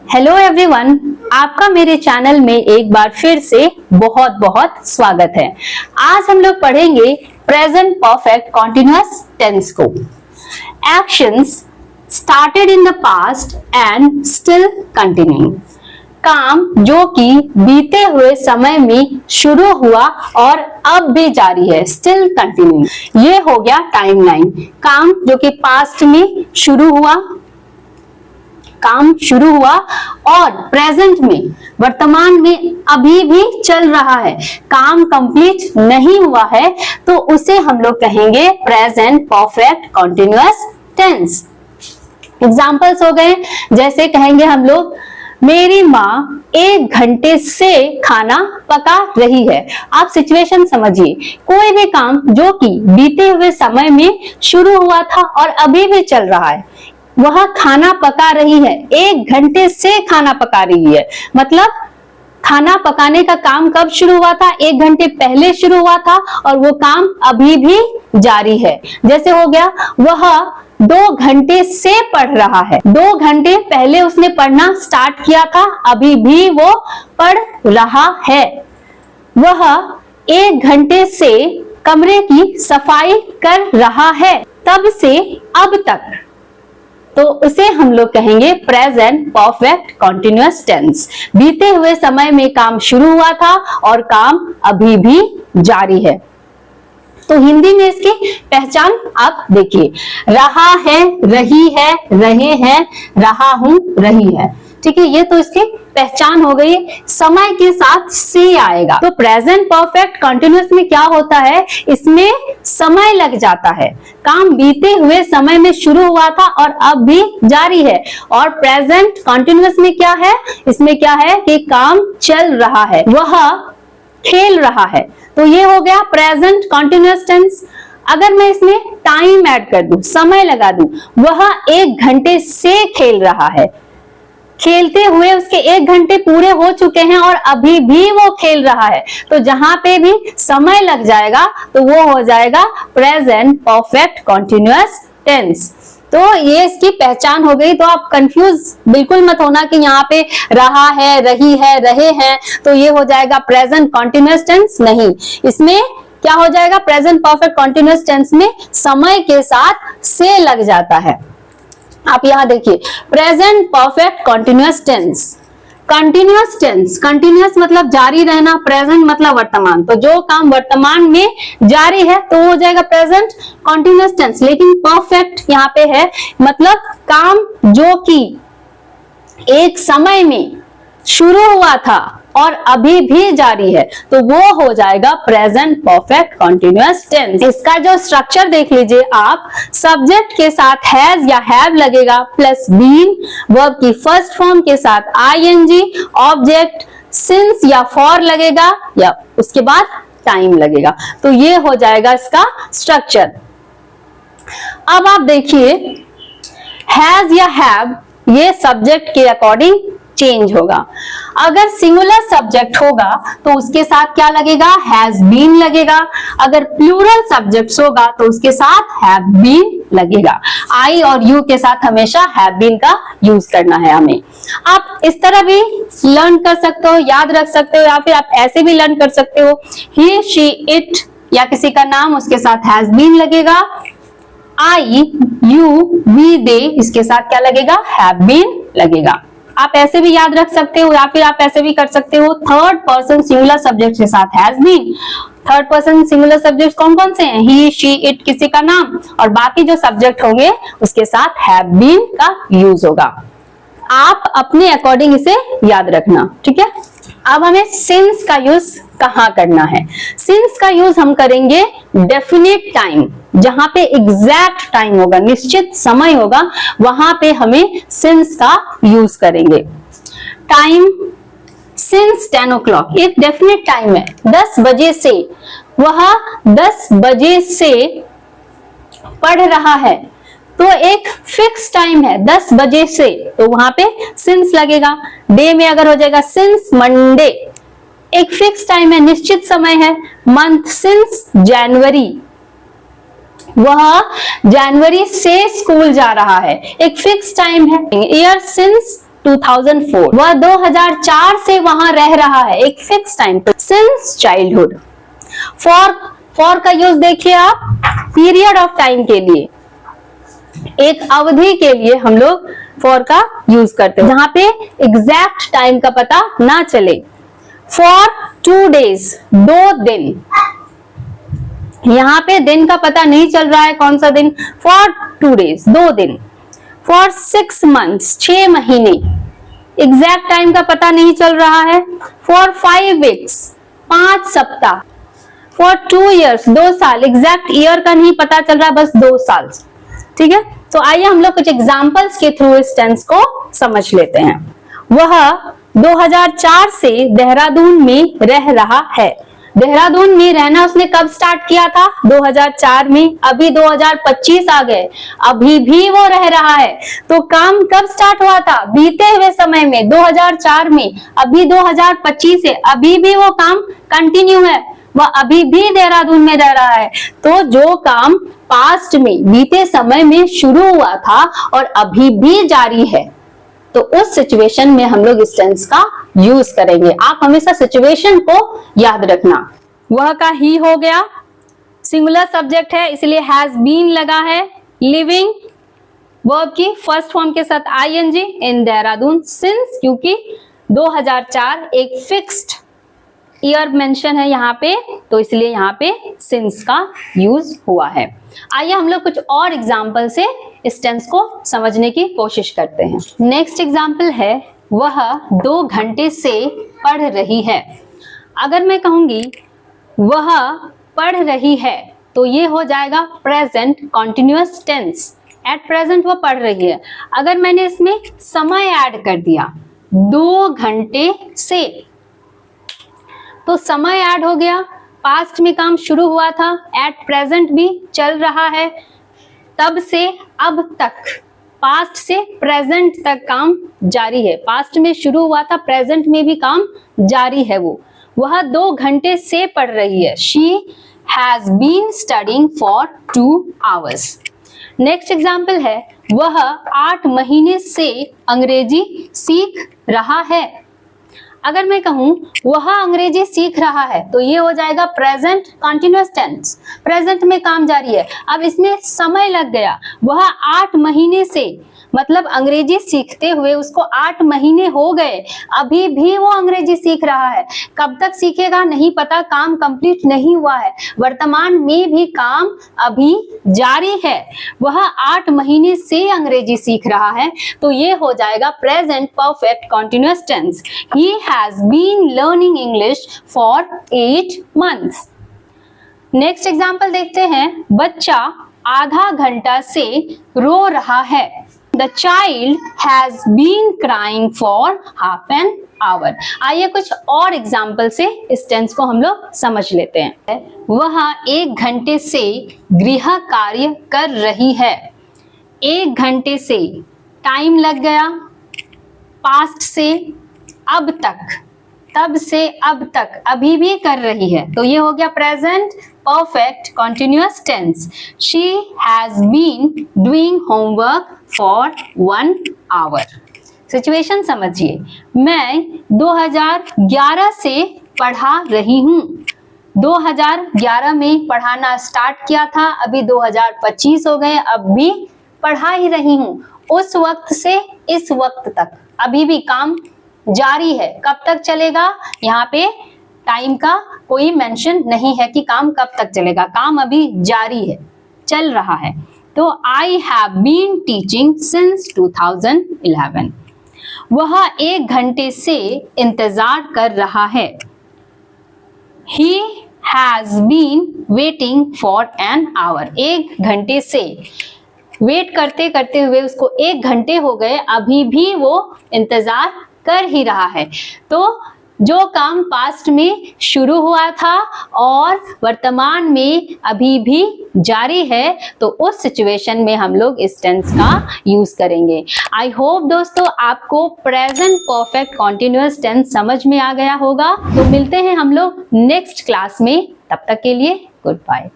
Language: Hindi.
हेलो एवरीवन, आपका मेरे चैनल में एक बार फिर से बहुत बहुत स्वागत है। आज हम लोग पढ़ेंगे प्रेजेंट परफेक्ट कॉन्टिन्यूअस टेंस को। Actions started in the past and still continuing. काम जो कि बीते हुए समय में शुरू हुआ और अब भी जारी है, स्टिल कंटिन्यूइंग। ये हो गया टाइमलाइन। काम जो कि पास्ट में शुरू हुआ, काम शुरू हुआ और प्रेजेंट में, वर्तमान में अभी भी चल रहा है, काम कंप्लीट नहीं हुआ है, तो उसे हम लोग कहेंगे present perfect continuous tense. Examples हो गए, जैसे कहेंगे हम लोग मेरी माँ 1 घंटे से खाना पका रही है। आप सिचुएशन समझिए, कोई भी काम जो कि बीते हुए समय में शुरू हुआ था और अभी भी चल रहा है, वह खाना पका रही है। 1 घंटे से खाना पका रही है, मतलब खाना पकाने का काम कब शुरू हुआ था? 1 घंटे पहले शुरू हुआ था और वो काम अभी भी जारी है। जैसे हो गया वह 2 घंटे से पढ़ रहा है। 2 घंटे पहले उसने पढ़ना स्टार्ट किया था, अभी भी वो पढ़ रहा है। वह 1 घंटे से कमरे की सफाई कर रहा है, तब से अब तक। तो उसे हम लोग कहेंगे प्रेजेंट परफेक्ट कॉन्टिन्यूअस टेंस। बीते हुए समय में काम शुरू हुआ था और काम अभी भी जारी है। तो हिंदी में इसकी पहचान आप देखिए, रहा है, रही है, रहे हैं, रहा हूं, रही है। ठीक है, ये तो इसकी पहचान हो गई। समय के साथ से आएगा। तो प्रेजेंट परफेक्ट कॉन्टिन्यूअस में क्या होता है, इसमें समय लग जाता है। काम बीते हुए समय में शुरू हुआ था और अब भी जारी है। और प्रेजेंट कॉन्टिन्यूअस में क्या है, इसमें क्या है कि काम चल रहा है, वह खेल रहा है। तो ये हो गया प्रेजेंट कॉन्टिन्यूअस टेंस। अगर मैं इसमें टाइम ऐड कर दूं, समय लगा दूं, वह 1 घंटे से खेल रहा है, खेलते हुए उसके 1 घंटे पूरे हो चुके हैं और अभी भी वो खेल रहा है। तो जहां पे भी समय लग जाएगा तो वो हो जाएगा प्रेजेंट परफेक्ट कॉन्टिन्यूअस टेंस। तो ये इसकी पहचान हो गई। तो आप कंफ्यूज बिल्कुल मत होना कि यहाँ पे रहा है, रही है, रहे हैं, तो ये हो जाएगा प्रेजेंट कॉन्टिन्यूअस टेंस। नहीं, इसमें क्या हो जाएगा, प्रेजेंट परफेक्ट कॉन्टिन्यूअस टेंस में समय के साथ से लग जाता है। आप यहां देखिए, present perfect continuous tense. Continuous tense, continuous मतलब जारी रहना, प्रेजेंट मतलब वर्तमान। तो जो काम वर्तमान में जारी है तो वो हो जाएगा प्रेजेंट कॉन्टिन्यूअस टेंस। लेकिन परफेक्ट यहाँ पे है, मतलब काम जो कि एक समय में शुरू हुआ था और अभी भी जारी है, तो वो हो जाएगा प्रेजेंट परफेक्ट कॉन्टिन्यूअस टेंस। इसका जो स्ट्रक्चर देख लीजिए आप, सब्जेक्ट के साथ हैज या हैव लगेगा, प्लस बीन, वर्ब की फर्स्ट फॉर्म के साथ आईएनजी, ऑब्जेक्ट सिंस या फॉर लगेगा, या उसके बाद टाइम लगेगा। तो ये हो जाएगा इसका स्ट्रक्चर। अब आप देखिए, हैज या हैव ये सब्जेक्ट के अकॉर्डिंग चेंज होगा। अगर सिंगुलर सब्जेक्ट होगा तो उसके साथ क्या लगेगा, हैज बीन लगेगा। अगर प्लूरल सब्जेक्ट्स होगा तो उसके साथ हैव बीन लगेगा। आई और यू के साथ हमेशा हैव बीन का यूज करना है हमें। आप इस तरह भी लर्न कर सकते हो, याद रख सकते हो, या फिर आप ऐसे भी लर्न कर सकते हो, ही, शी, इट या किसी का नाम, उसके साथ हैज बीन लगेगा। आई, यू, वी, दे, इसके साथ क्या लगेगा, हैव बीन लगेगा। आप ऐसे भी याद रख सकते हो, या फिर आप ऐसे भी कर सकते हो, थर्ड पर्सन सिंगुलर सब्जेक्ट के साथ has been. Third person singular subject कौन कौन से हैं, ही, शी, इट, किसी का नाम, और बाकी जो सब्जेक्ट होंगे उसके साथ हैव बीन का यूज होगा। आप अपने अकॉर्डिंग इसे याद रखना, ठीक है। अब हमें सिंस का यूज कहाँ करना है? सिंस का यूज हम करेंगे डेफिनेट टाइम, जहां पे एग्जैक्ट टाइम होगा, निश्चित समय होगा, वहां पे हमें सिंस का यूज करेंगे। टाइम सिंस 10 o'clock एक डेफिनेट टाइम है, 10 बजे से, वह 10 बजे से पढ़ रहा है, तो एक फिक्स टाइम है 10 बजे से, तो वहां पे सिंस लगेगा। डे में अगर हो जाएगा सिंस मंडे, एक फिक्स टाइम है, निश्चित समय है। मंथ सिंस जनवरी, वह जनवरी से स्कूल जा रहा है, एक फिक्स टाइम है। ईयर सिंस 2004, वह 2004 से वहां रह रहा है, एक फिक्स टाइम पे, सिंस चाइल्डहुड। फॉर का यूज देखिए आप, पीरियड ऑफ टाइम के लिए, एक अवधि के लिए हम लोग फॉर का यूज करते हैं, जहां पे एग्जैक्ट टाइम का पता ना चले। फॉर 2 days, 2 दिन, यहां पे दिन का पता नहीं चल रहा है कौन सा दिन, फॉर 2 days, 2 दिन। फॉर 6 months, 6 महीने, एग्जैक्ट टाइम का पता नहीं चल रहा है। फॉर 5 weeks, 5 सप्ताह। फॉर 2 years, 2 साल, एग्जैक्ट ईयर का नहीं पता चल रहा, बस 2 साल। ठीक है, तो आइए हम लोग कुछ एग्जांपल्स के थ्रू इस टेंस को समझ लेते हैं। वह 2004 से देहरादून में रह रहा है। देहरादून में रहना उसने कब स्टार्ट किया था? 2004 में। अभी 2025 आ गए, अभी भी वो रह रहा है। तो काम कब स्टार्ट हुआ था? बीते हुए समय में, 2004 में। अभी 2025 है, अभी भी वो काम कंटिन्यू है, वह अभी भी देहरादून में रह रहा है। तो जो काम पास्ट में, बीते समय में शुरू हुआ था और अभी भी जारी है, तो उस सिचुएशन में हम लोग इस टेंस का यूज करेंगे। आप हमेशा सिचुएशन को याद रखना। वह का ही हो गया, सिंगुलर सब्जेक्ट है इसलिए हैज बीन लगा है। लिविंग वर्ब की फर्स्ट फॉर्म के साथ आईएनजी, इन देहरादून। सिंस, क्योंकि 2004 एक फिक्स्ड ईयर मेंशन है यहाँ पे, तो इसलिए यहाँ पे सिंस का यूज हुआ है। आइए हम लोग कुछ और एग्जाम्पल से इस टेंस को समझने की कोशिश करते हैं। नेक्स्ट एग्जाम्पल है, वह 2 घंटे से पढ़ रही है। अगर मैं कहूंगी वह पढ़ रही है, तो ये हो जाएगा present continuous tense. At present वो पढ़ रही है। अगर मैंने इसमें समय ऐड कर दिया 2 घंटे से, तो समय ऐड हो गया। पास्ट में काम शुरू हुआ था, एट प्रेजेंट भी चल रहा है, तब से अब तक, पास्ट से प्रेजेंट तक काम जारी है। पास्ट में शुरू हुआ था, प्रेजेंट में भी काम जारी है। वह 2 घंटे से पढ़ रही है। She has been studying for 2 hours। Next example है, वह 8 महीने से अंग्रेजी सीख रहा है। अगर मैं कहूं वह अंग्रेजी सीख रहा है, तो ये हो जाएगा प्रेजेंट कॉन्टिन्यूअस टेंस, प्रेजेंट में काम जारी है। अब इसमें समय लग गया, वह 8 महीने से, मतलब अंग्रेजी सीखते हुए उसको 8 महीने हो गए, अभी भी वो अंग्रेजी सीख रहा है। कब तक सीखेगा नहीं पता, काम कंप्लीट नहीं हुआ है, वर्तमान में भी काम अभी जारी है। वह 8 महीने से अंग्रेजी सीख रहा है, तो ये हो जाएगा present perfect continuous tense. He has been learning English for 8 months। Next example देखते हैं, बच्चा आधा घंटा से रो रहा है। The child has been crying for half an hour। आइए कुछ और एग्जाम्पल से इस टेंस को हम लोग समझ लेते हैं। वह 1 घंटे से गृह कार्य कर रही है। 1 घंटे से, टाइम लग गया, पास्ट से अब तक, तब से अब तक, अभी भी कर रही है, तो ये हो गया present perfect continuous tense. She has been doing homework for 1 hour। Situation समझिए, मैं 2011 से पढ़ा रही हूँ। 2011 में पढ़ाना स्टार्ट किया था, अभी 2025 हो गए, अब भी पढ़ा ही रही हूँ। उस वक्त से इस वक्त तक अभी भी काम जारी है। कब तक चलेगा, यहाँ पे टाइम का कोई मेंशन नहीं है कि काम कब तक चलेगा, काम अभी जारी है, चल रहा है। तो I have been teaching since 2011। वह 1 घंटे से इंतजार कर रहा है। He has been waiting for an hour. 1 घंटे से वेट करते करते हुए उसको 1 घंटे हो गए, अभी भी वो इंतजार कर ही रहा है। तो जो काम पास्ट में शुरू हुआ था और वर्तमान में अभी भी जारी है, तो उस सिचुएशन में हम लोग इस टेंस का यूज करेंगे। आई होप दोस्तों आपको प्रेजेंट परफेक्ट कॉन्टिन्यूअस टेंस समझ में आ गया होगा। तो मिलते हैं हम लोग नेक्स्ट क्लास में, तब तक के लिए गुड बाय।